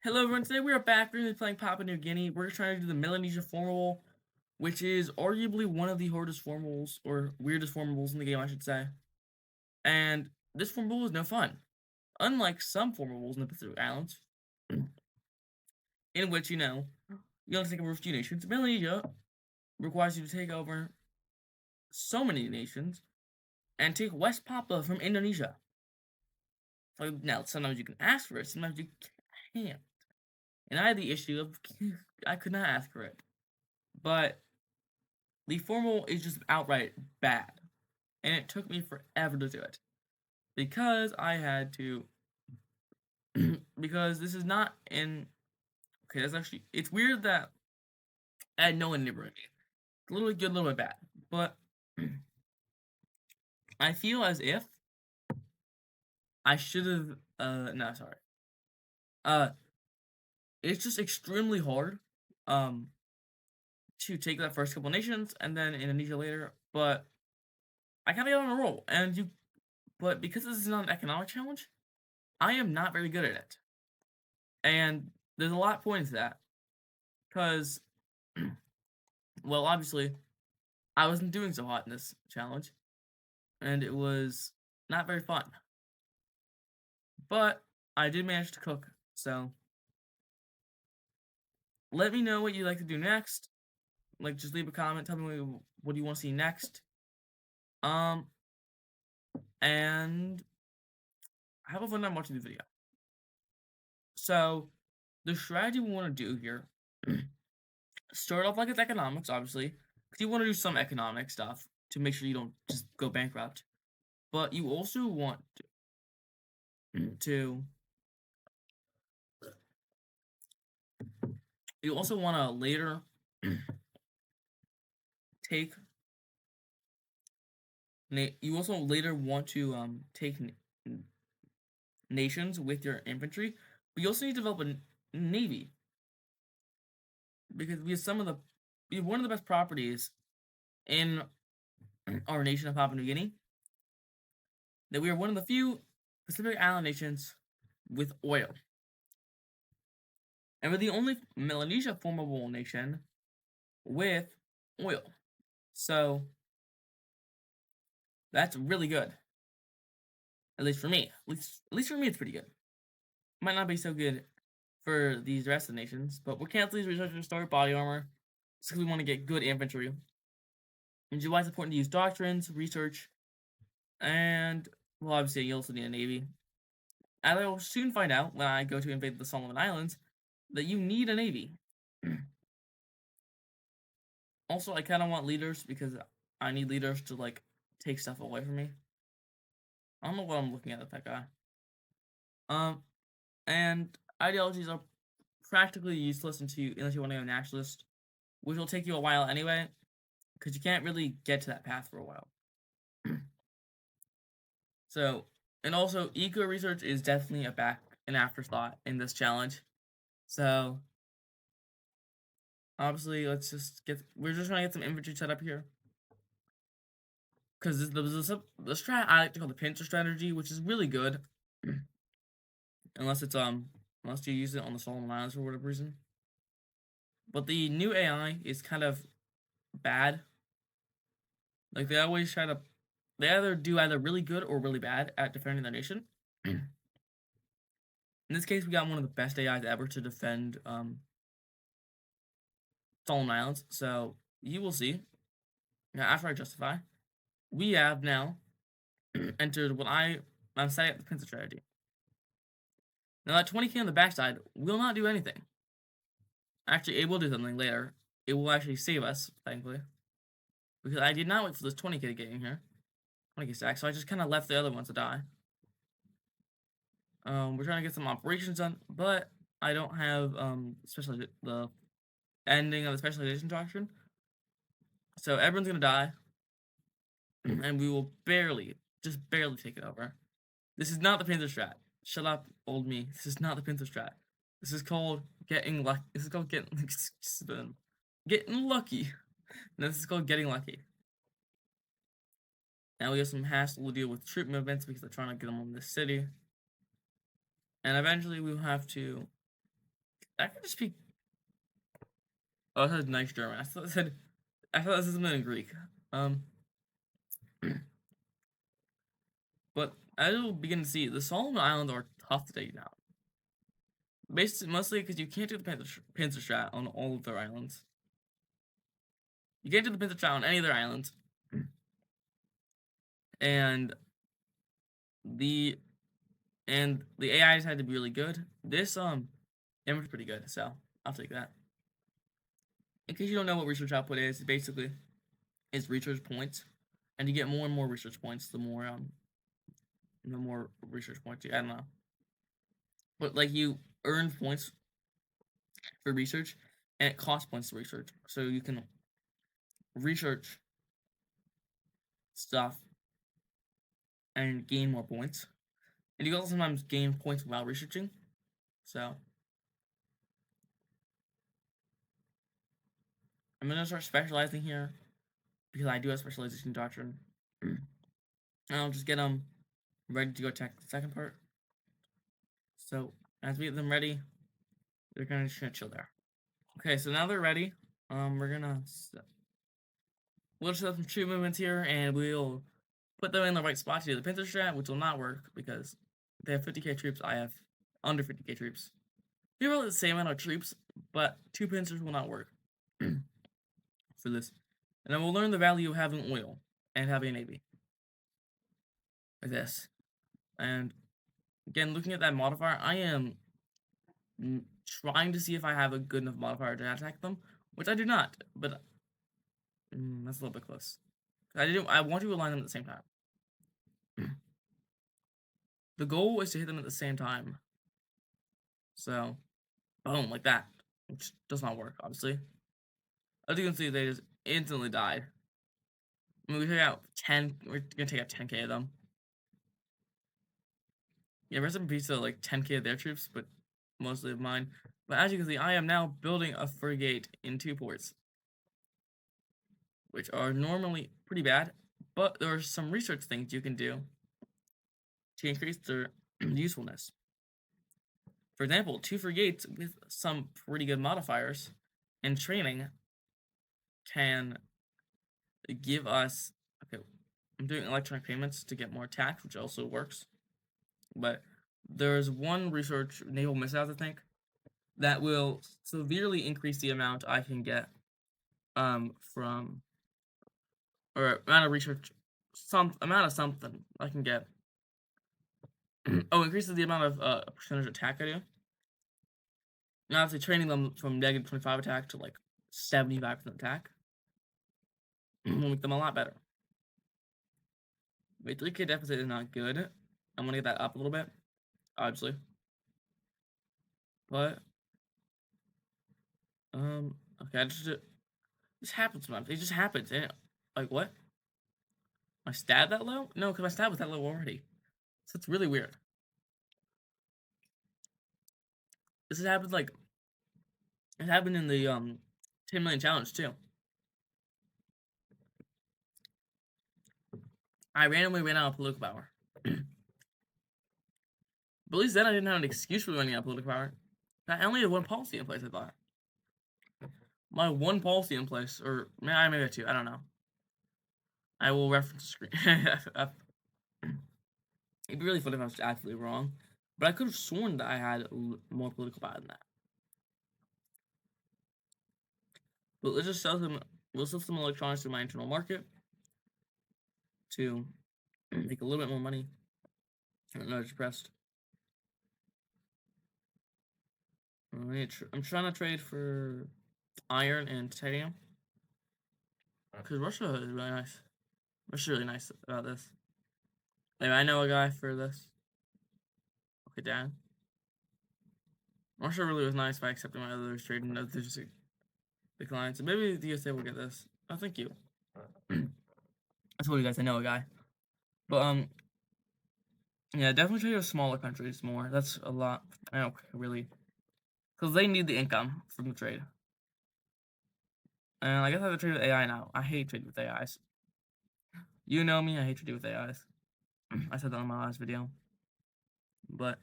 Hello everyone, today we are back. We're going to be playing Papua New Guinea. We're trying to do the Melanesia Formable, which is arguably one of the hardest formables, or weirdest formables in the game, I should say. And this formable is no fun. Unlike some formables in the Pacific Islands, in which, you have to take over a few nations, Melanesia requires you to take over so many nations and take West Papua from Indonesia. Now, sometimes you can ask for it, sometimes you can't. And I had the issue of I could not ask for it. But the formal is just outright bad, and it took me forever to do it because I had to. Because this is not in. Okay, that's actually it's weird that I had no one neighboring me. A little bit good, a little bit bad, but I feel as if I should have. No, sorry. Uh, it's just extremely hard. Um, to take that first couple nations and then Indonesia later, but I kind of got on a roll, and you. But because this is not an economic challenge, I am not very good at it. And there's a lot pointing to that. Because, well, obviously, I wasn't doing so hot in this challenge. And it was not very fun. But I did manage to cook. So let me know what you'd like to do next. Like, just leave a comment. Tell me what you want to see next. Um, and have a fun time watching the video. So, the strategy we want to do here, start off like it's economics, obviously, because you want to do some economic stuff to make sure you don't just go bankrupt. But you also want to you also want to later take you also later want to take nations with your infantry, but you also need to develop a navy because we have one of the best properties in our nation of Papua New Guinea, that we are one of the few Pacific Island nations with oil, and we're the only Melanesia formable nation with oil. So that's really good, at least for me. At least for me, it's pretty good. Might not be so good for these rest of the nations, but we're canceling these researchers start body armor because we want to get good infantry. And why it's important to use doctrines, research, and well, obviously you also need a navy. And I will soon find out when I go to invade the Solomon Islands that you need a navy. Also, I kind of want leaders because I need leaders to like take stuff away from me. I don't know what I'm looking at with that guy. Um, and ideologies are practically useless unless you want to go nationalist, which will take you a while anyway, because you can't really get to that path for a while. So, and also, eco research is definitely an afterthought in this challenge. So, obviously, we're just trying to get some infantry set up here. Because the strat I like to call the pincer strategy, which is really good, unless unless you use it on the Solomon Islands for whatever reason. But the new AI is kind of bad. Like they always they either do either really good or really bad at defending their nation. In this case, we got one of the best AIs ever to defend Solomon Islands. So you will see. Now, after I justify, we have now entered what I'm setting up the pincer strategy. Now that 20k on the backside will not do anything. Actually, it will do something later. It will actually save us, thankfully. Because I did not wait for this 20k to get in here. 20k stack, so I just kind of left the other ones to die. We're trying to get some operations done, but I don't have the ending of the specialization doctrine. So everyone's gonna die, and we will just barely take it over. This is not the Panther strat. Shut up, old me. This is not the Panther strat. This is called getting lucky. This is called getting lucky. No, this is called getting lucky. Now we have some hassle to deal with troop movements because they're trying to get them on this city. And eventually we will have to I could just be. Oh, it said nice German. I thought this was in Greek. Um, but as you'll begin to see, the Solomon Islands are tough to take down. Basically, mostly because you can't do the pincer strat on all of their islands. You can't do the pincer strat on any of their islands, and the the AIs had to be really good. This image pretty good, so I'll take that. In case you don't know what research output is, basically it's research points, and you get more and more research points the more research points you. I don't know, but like you earn points for research, and it costs points to research, so you can research stuff and gain more points. And you can also sometimes gain points while researching. So I'm gonna start specializing here because I do have specialization doctrine. And I'll just get them ready to go attack the second part. So as we get them ready, they're just gonna chill there. Okay, so now they're ready. We'll set up some troop movements here, and we'll put them in the right spot to do the pincer strat, which will not work because they have 50k troops. I have under 50k troops. We have the same amount of troops, but 2 pincers will not work for this. And then we'll learn the value of having oil and having a navy. Like this. And again, looking at that modifier, I am trying to see if I have a good enough modifier to attack them, which I do not, but that's a little bit close. I want to align them at the same time. The goal is to hit them at the same time. So, boom, like that, which does not work, obviously. As you can see, they just instantly died. I mean, we're gonna take out 10k of them. Yeah, rest in peace to like 10k of their troops, but mostly of mine. But as you can see, I am now building a frigate in 2 ports, which are normally pretty bad, but there are some research things you can do to increase their usefulness. For example, 2 frigates with some pretty good modifiers and training can give us. Okay, I'm doing electronic payments to get more attacks, which also works. But there's one research, naval missiles, I think, that will severely increase the amount I can get from, or amount of research, some amount of something I can get. Oh, increases the amount of percentage attack I do. Now, obviously, training them from negative 25 attack to like 75% attack will make them a lot better. Wait, 3k deficit is not good. I'm gonna get that up a little bit, obviously. But okay, this happens sometimes. It just happens. And like what? My stab that low? No, because my stab was that low already. So it's really weird. This has happened like it happened in the 10 million challenge too. I randomly ran out of political power. But at least then I didn't have an excuse for running out of political power. I only had one policy in place, I thought. My one policy in place, or maybe 2, I don't know. I will reference the screen. It'd be really funny if I was actually wrong. But I could have sworn that I had more political power than that. But let's just we'll sell some electronics to my internal market to make a little bit more money. I don't know, it's depressed. I'm trying to trade for iron and titanium. Because Russia is really nice. Russia's really nice about this. Maybe I know a guy for this. Okay, Dan. Russia really was nice by accepting my other trade and others just declined. So maybe the USA will get this. Oh, thank you. I told you guys I know a guy. But yeah, definitely trade with smaller countries more. That's a lot. I don't really, because they need the income from the trade. And I guess I have to trade with AI now. I hate trading with AIs. You know me, I hate trading with AIs. I said that in my last video. But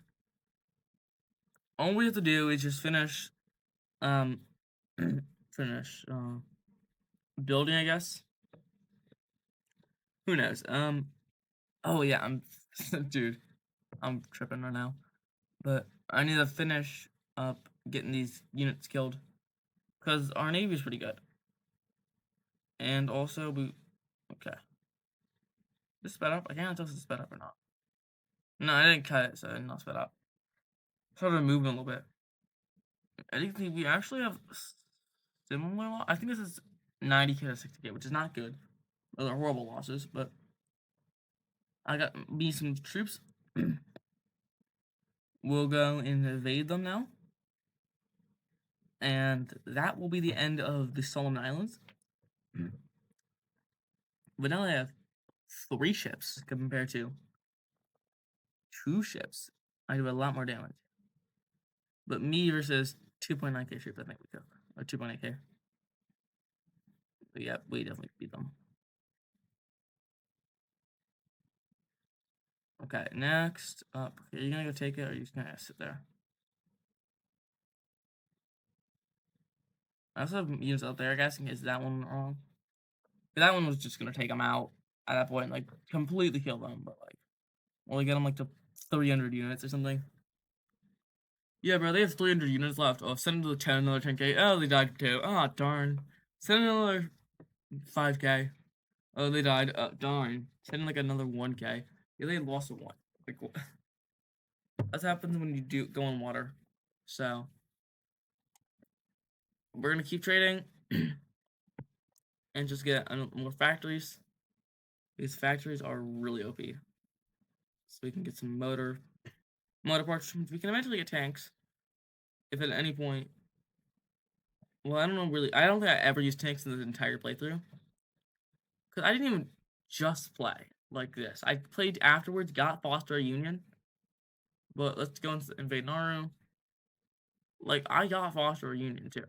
all we have to do is just finish Um, finish, building, I guess? Who knows? Oh, yeah, dude, I'm tripping right now. But I need to finish up getting these units killed. Because our Navy is pretty good. And also, okay. This sped up? I can't tell if it's sped up or not. No, I didn't cut it, so it's not sped up. Started moving a little bit. I think we actually have similar. I think this is 90k to 60k, which is not good. Those are horrible losses, but I got me some troops. We'll go and invade them now. And that will be the end of the Solomon Islands. But now I have 3 ships compared to 2 ships. I do a lot more damage. But me versus 2.9k troops, I think we go. Or 2.8k. But yeah, we definitely beat them. Okay, next up. Are you gonna go take it, or are you just gonna sit there? I also have units out there, I guess, in case that one went wrong. That one was just gonna take them out at that point, like, completely kill them, but, like, only get them, like, to 300 units or something. Yeah, bro, they have 300 units left. Oh, send them to the 10, another 10k. Oh, they died too. Oh, darn. Send another 5k. Oh, they died. Oh, darn. Send like another 1k. Yeah, they lost a 1. Like, that's happens when you go in water. So, we're gonna keep trading and just get more factories. These factories are really OP. So we can get some motor parts. We can eventually get tanks. If at any point, well, I don't know really. I don't think I ever used tanks in this entire playthrough. Because I didn't even just play like this. I played afterwards, got Foster a Union. But let's go and invade Nauru. Like, I got Foster a Union too.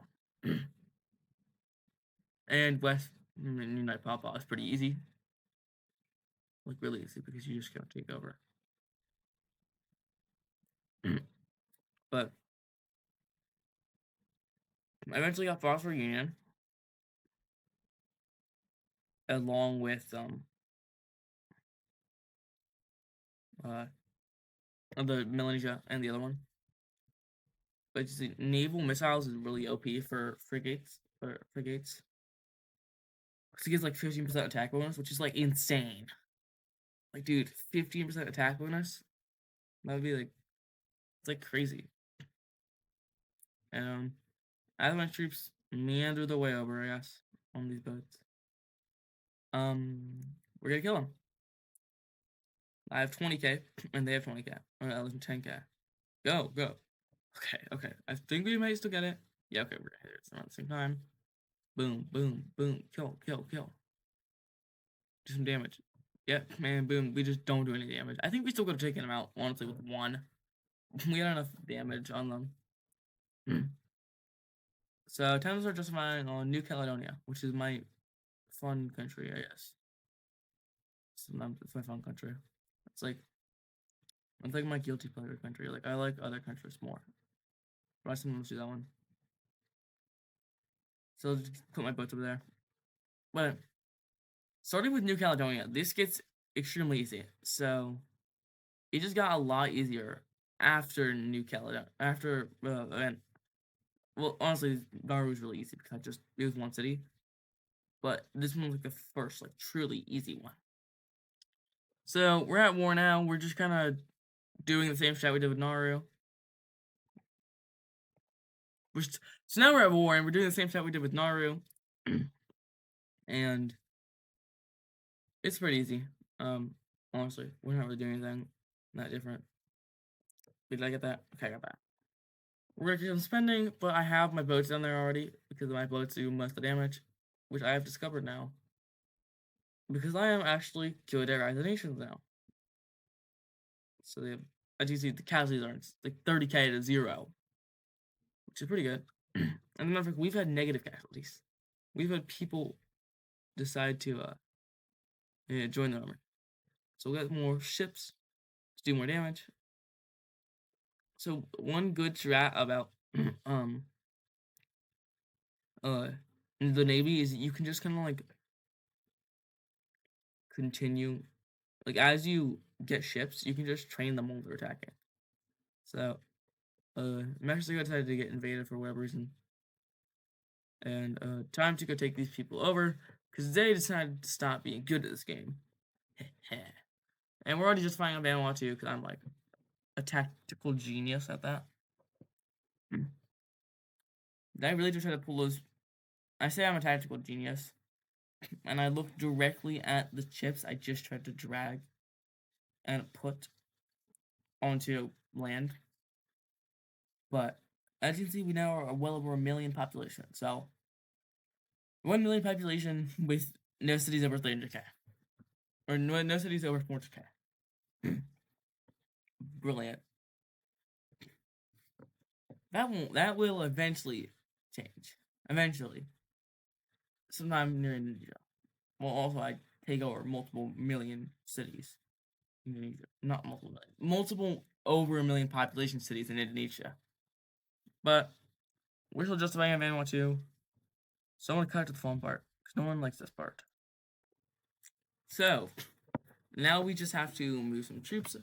And West Unite Papa is pretty easy. Like, really easy because you just gotta take over. But I eventually got Foster a Union. Along with uh the Melanesia and the other one. But just the naval missiles is really OP for frigates. Because it gives like 15% attack bonus, which is like insane. Like, dude, 15% attack bonus? That would be like, it's like crazy. And as my troops meander their way over, I guess, on these boats, we're gonna kill them. I have 20k, and they have 20k, or at least 10k. Go, go. Okay. I think we might still get it. Yeah, okay, we're gonna hit it around the same time. Boom, boom, boom. Kill. Do some damage. Yep, man, boom. We just don't do any damage. I think we still could have taken them out, honestly, with 1. We had enough damage on them. So, times are justifying on New Caledonia, which is my fun country, I guess. It's my fun country. It's like my guilty pleasure country. Like, I like other countries more. But I sometimes do that one. So I'll just put my boats over there. But starting with New Caledonia, this gets extremely easy. So it just got a lot easier after New Caledonia. After event. Well, honestly, Nauru was really easy because it was one city. But this one was like the first, like, truly easy one. So we're at war now. We're just kind of doing the same shit we did with Nauru. So now we're at war and we're doing the same shit we did with Nauru. And it's pretty easy. Honestly, we're not really doing anything that different. Did I get that? Okay, I got that. We're gonna keep on spending, but I have my boats down there already because my boats do most of the damage, which I have discovered now. Because I am actually good at Rise of Nations now. So they have, as you see, the casualties are like 30k to 0, which is pretty good. And as a matter of fact, we've had negative casualties. We've had people decide to join the army. So we'll get more ships to do more damage. So one good strat about uh in the Navy is you can just kind of like continue like as you get ships, you can just train them while they're attacking. So Mexico decided to get invaded for whatever reason, and time to go take these people over because they decided to stop being good at this game. And we're already just fighting on Vanuatu because I'm like a tactical genius at that. Did I really just try to pull those? I say I'm a tactical genius, and I look directly at the chips I just tried to drag and put onto land. But as you can see, we now are well over 1 million population. So 1 million population with no cities over 300k, or no cities over 400k. Brilliant. That will eventually change. Eventually, sometime near Indonesia. Well, also I take over multiple million cities. Indonesia, not multiple million, multiple over 1 million population cities in Indonesia. But we're still justifying Vanuatu. So I'm gonna cut to the fun part because no one likes this part. So now we just have to move some troops,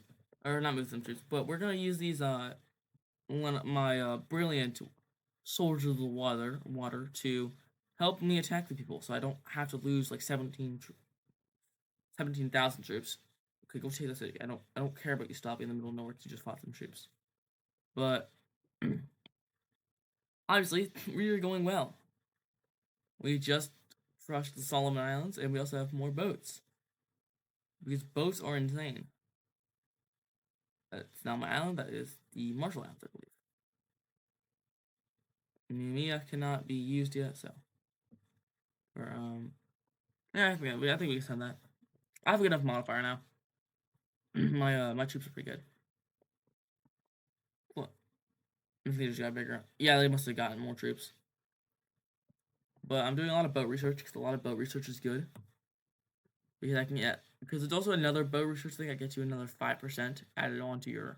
or not move some troops, but we're gonna use these one of my brilliant soldiers of the water to help me attack the people, so I don't have to lose like 17,000 troops. Okay, go take the city. I don't care about you stopping in the middle of nowhere to just fought some troops. But obviously, we are going well. We just crushed the Solomon Islands, and we also have more boats. Because boats are insane. That's not my island, that is the Marshall Islands, I believe. Mia cannot be used yet, so. Or, yeah, I think we can send that. I have a good enough modifier now. my troops are pretty good. What? If they just got bigger. Yeah, they must have gotten more troops. But I'm doing a lot of boat research because a lot of boat research is good. Because I can get because there's also another boat research thing that gets you another 5% added on to your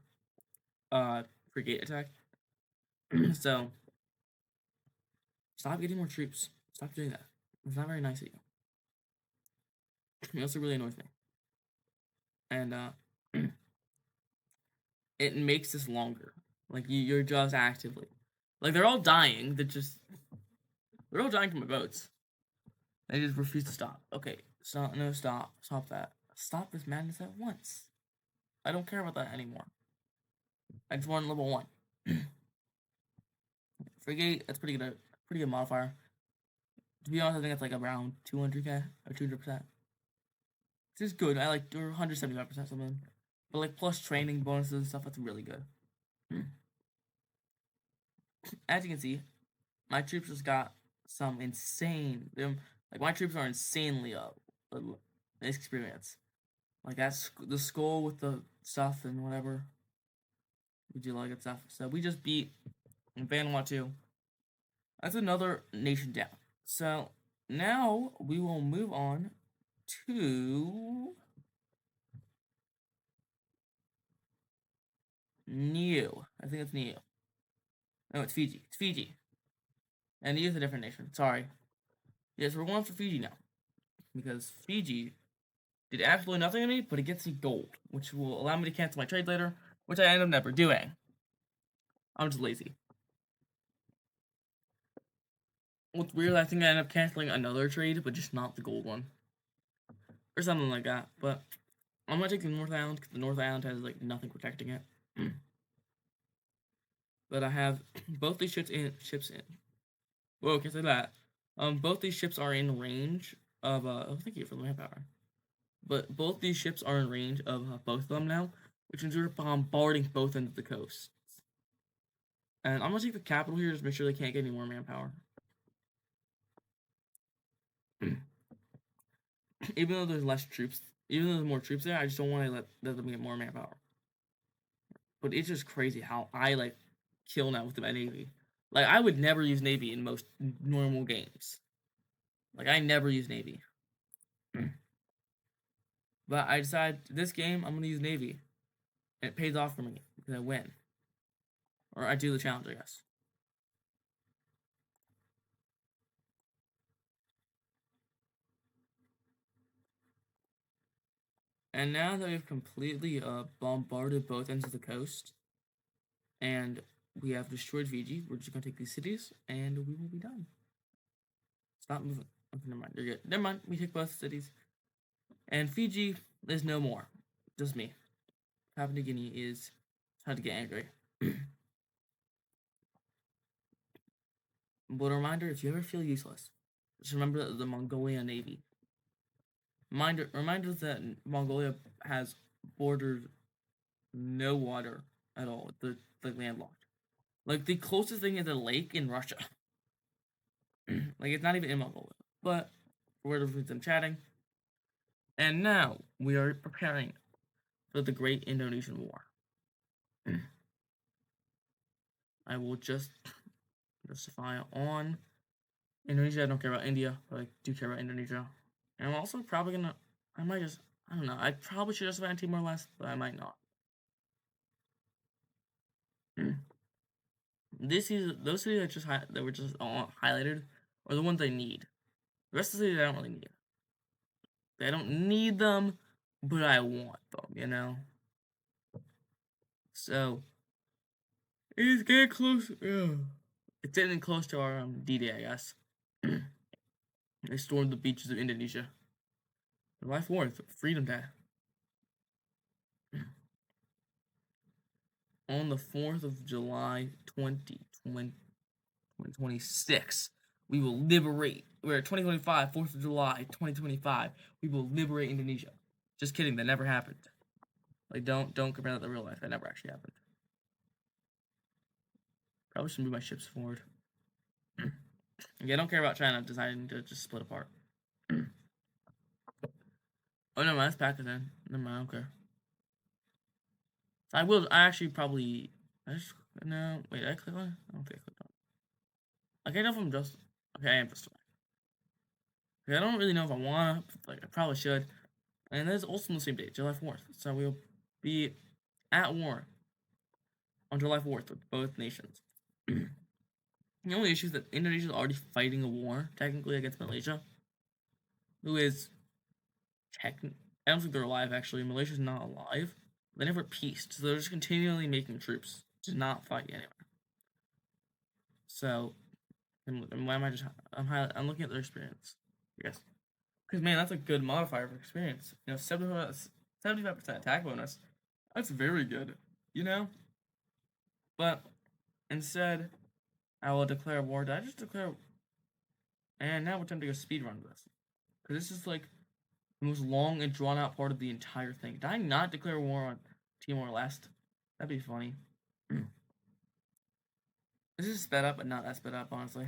frigate attack. So stop getting more troops. Stop doing that. It's not very nice of you. It also really annoys me. And it makes this longer. Like you're just actively like they're all dying. They're all dying from my boats. They just refuse to stop. Okay, stop that. Stop this madness at once. I don't care about that anymore. I just want level 1. Frigate, that's pretty good modifier. To be honest, I think it's like around 200k or 200%. This is good. I like 175% something. But like plus training bonuses and stuff, that's really good. As you can see, my troops just got some insane. Like my troops are insanely experience. Like that's the skull with the stuff and whatever. We do like good stuff. So we just beat Vanuatu. That's another nation down. So now we will move on to New. I think it's New. No, it's Fiji. It's Fiji. And New is a different nation. Sorry. Yes, we're going for Fiji now. Because Fiji did absolutely nothing to me, but it gets me gold, which will allow me to cancel my trade later, which I end up never doing. I'm just lazy. What's weird, I think I end up canceling another trade, but just not the gold one. Or something like that. But I'm gonna take the North Island, because the North Island has like nothing protecting it. But I have both these ships in. Whoa, can I say that? Both these ships are in range of. Oh, thank you for the manpower. But both these ships are in range of both of them now, which means we're bombarding both ends of the coast. And I'm gonna take the capital here, just make sure they can't get any more manpower. Even though there's less troops, even though there's more troops there, I just don't want to let them get more manpower. But it's just crazy how I like kill now with my navy. Like I would never use navy in most normal games. Like I never use navy. But I decide this game I'm gonna use navy, and it pays off for me because I win, or I do the challenge, I guess. And now that we've completely bombarded both ends of the coast, and we have destroyed Fiji, we're just gonna take these cities, and we will be done. Stop moving. Okay, never mind. You're good. Never mind. We took both cities, and Fiji is no more. Just me. Papua New Guinea is trying to get angry. But a reminder: if you ever feel useless, just remember the Mongolia Navy. Reminder that Mongolia has bordered no water at all. The landlocked. Like the closest thing is a lake in Russia. Like it's not even in Mongolia. But for whatever reason, I'm chatting. And now we are preparing for the Great Indonesian War. I will just justify on Indonesia. I don't care about India, but I do care about Indonesia. And I'm also probably gonna. I don't know. I probably should justify on Timor Leste, but I might not. Those cities that were just highlighted are the ones I need. The rest of the cities I don't really need. I don't need them, but I want them. So it's getting close. It's getting close to our D-Day, I guess. They stormed the beaches of Indonesia. July 4th, Freedom Day. On the 4th of July, 2026, we will liberate. We're 2025, 4th of July, 2025. We will liberate Indonesia. Just kidding, that never happened. Like, don't compare that to real life. That never actually happened. Probably should move my ships forward. Yeah, I don't care about China deciding to just split apart. Oh no, that's Pakistan. Never mind, I don't care. I actually probably. No, wait, did I click on it? I don't think I clicked on it. I can't know if I'm just. Okay, I am just. Okay, I don't really know if I wanna. Like, I probably should. And that is also on the same date, July 4th. So we'll be at war on July 4th with both nations. The only issue is that Indonesia is already fighting a war, technically, against Malaysia, who is I don't think they're alive, actually. Malaysia's not alive. They never peaced, so they're just continually making troops to not fight anywhere. So, why am I just... I'm looking at their experience. Yes. Because, man, that's a good modifier for experience. 75% attack bonus. That's very good, But, instead, I will declare war. Did I just declare... And now we're time to go speedrun this. Because this is, like, the most long and drawn-out part of the entire thing. Did I not declare war on Timor Leste? That'd be funny. This is sped up, but not that sped up, honestly.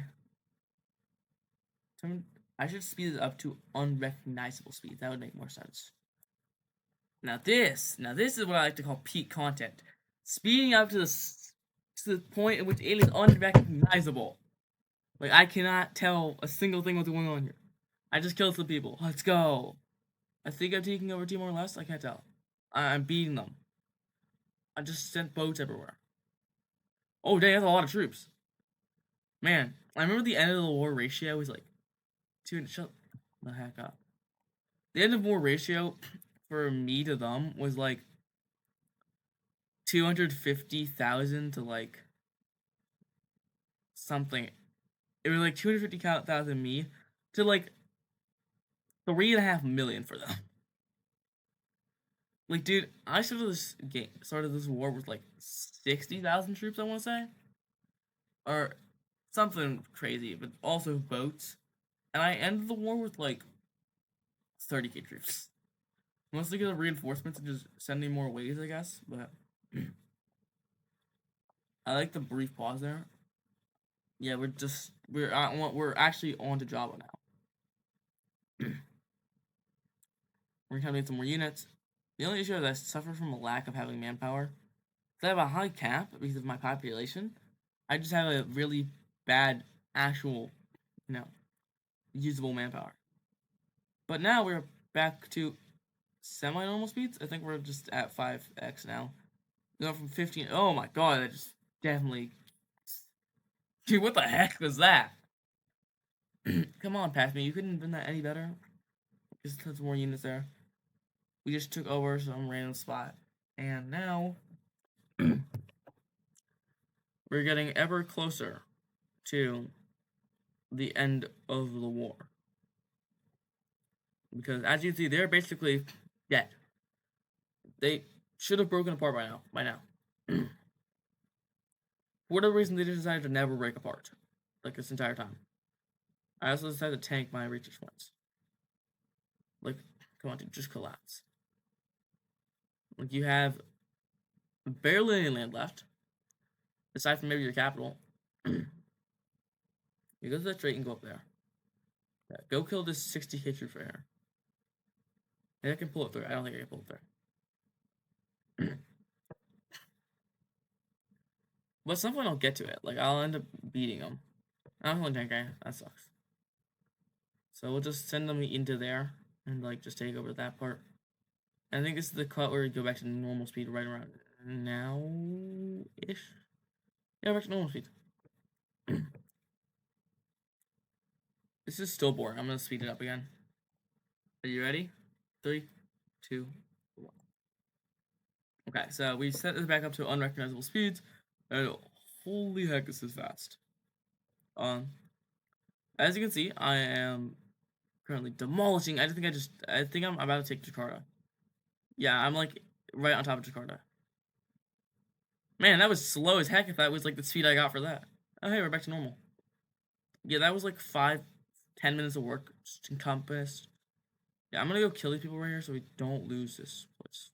I should speed it up to unrecognizable speed. That would make more sense. Now this is what I like to call peak content. Speeding up to the point at which it is unrecognizable. Like, I cannot tell a single thing what's going on here. I just killed some people. Let's go. I think I'm taking over Timor Leste. I can't tell. I'm beating them. I just sent boats everywhere. Oh, dang, that's a lot of troops. Man, I remember the end of the war ratio was like 2. Shut the heck up. The end of war ratio for me to them was like 250,000 to like something. It was like 250,000 me to like 3.5 million for them. Like, dude, I started this war with like 60,000 troops, I want to say, or something crazy, but also boats, and I ended the war with like 30k troops. Mostly because of reinforcements and just sending more waves, I guess. But I like the brief pause there. Yeah, we're actually on to Java now. We're gonna need some more units. The only issue is I suffer from a lack of having manpower. I have a high cap because of my population. I just have a really bad actual, usable manpower. But now we're back to semi-normal speeds. I think we're just at 5x now. Going from 15. Oh my god, that just definitely. Dude, what the heck was that? Come on, pass me. You couldn't have done that any better. Just tons more units there. We just took over some random spot. And now we're getting ever closer to the end of the war. Because as you can see, they're basically dead. They should have broken apart by now. For whatever reason, they just decided to never break apart. Like this entire time. I also decided to tank my research points. Like, come on, dude, just collapse. Like, you have barely any land left. Aside from maybe your capital. You go to that straight and go up there. Yeah, go kill this 60k troop right here. Maybe I can pull it through. I don't think I can pull it through. But at some point I'll get to it. Like, I'll end up beating them. I don't think that sucks. So we'll just send them into there and like just take over that part. And I think this is the cut where we go back to normal speed right around now-ish. Yeah, back to normal speed. This is still boring. I'm gonna speed it up again. Are you ready? 3, 2, 1. Okay, so we set this back up to unrecognizable speeds, and holy heck, this is fast. As you can see, I am currently demolishing. I think I'm about to take Jakarta. Yeah, I'm like right on top of Jakarta. Man, that was slow as heck if that was like the speed I got for that. Oh, hey, we're back to normal. Yeah, that was like 5-10 minutes of work just encompassed. Yeah, I'm gonna go kill these people right here so we don't lose this place.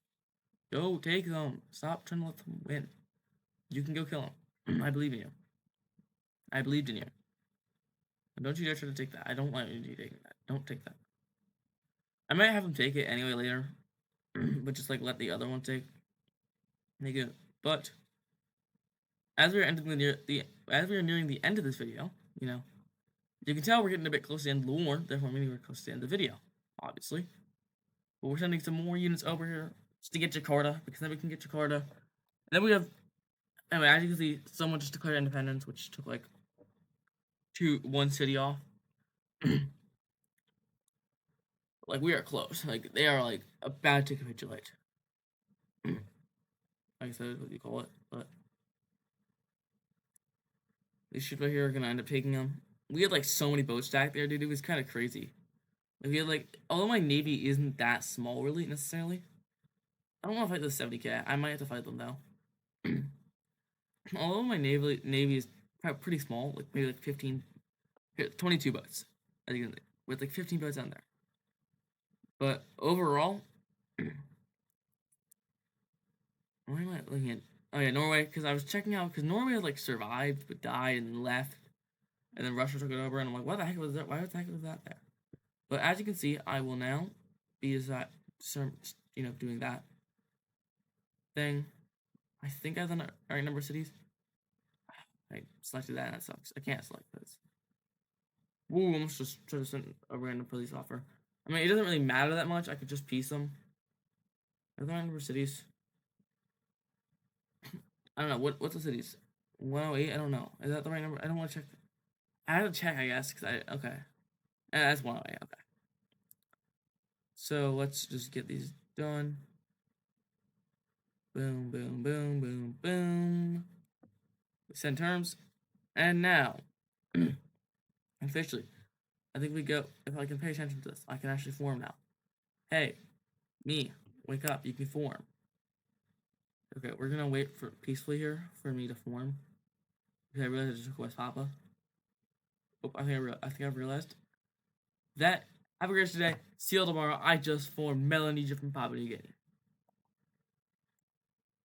Go take them. Stop trying to let them win. You can go kill them. I believe in you. I believed in you. And don't you dare try to take that. I don't want you taking that. Don't take that. I might have them take it anyway later, but just like let the other one take it. But as we are nearing the end of this video, you know, you can tell we're getting a bit close to the end of the war. Therefore, meaning we're close to the end of the video, obviously. But we're sending some more units over here just to get Jakarta, because then we can get Jakarta. And then we have, anyway, as you can see, someone just declared independence, which took like one city off. Like, we are close. Like, they are like about to capitulate. Like I said, what you call it, but these ships right here are gonna end up taking them. We had like so many boats stacked there, dude. It was kind of crazy. Like, we had like, although my navy isn't that small, really necessarily. I don't want to fight the 70k. I might have to fight them though. Although my navy is pretty small, like maybe like 15, 22 boats, as you can see, with like 15 boats on there. But overall, where am I looking at? Oh yeah, Norway, because I was checking out, because Norway had like survived but died and left, and then Russia took it over, and I'm like, what the heck was that? Why the heck was that there? But as you can see, I will now be doing that thing. I think I've done the right number of cities. I selected that, and that sucks. I can't select this. Woo, I'm just trying to send a random police offer. I mean, it doesn't really matter that much. I could just piece them. Are there number of cities? I don't know. What's the cities? 108? I don't know. Is that the right number? I don't want to check. I have to check, I guess, okay. That's 108, okay. So let's just get these done. Boom, boom, boom, boom, boom. Send terms. And now, officially, I think we go, if I can pay attention to this, I can actually form now. Hey, me, wake up, you can form. Okay, we're gonna wait for peacefully here for me to form. Okay, I realized I just took West Papa. Oh, I think I've realized that. Have a great day. See you all tomorrow. I just formed Melanesia from Papua New Guinea.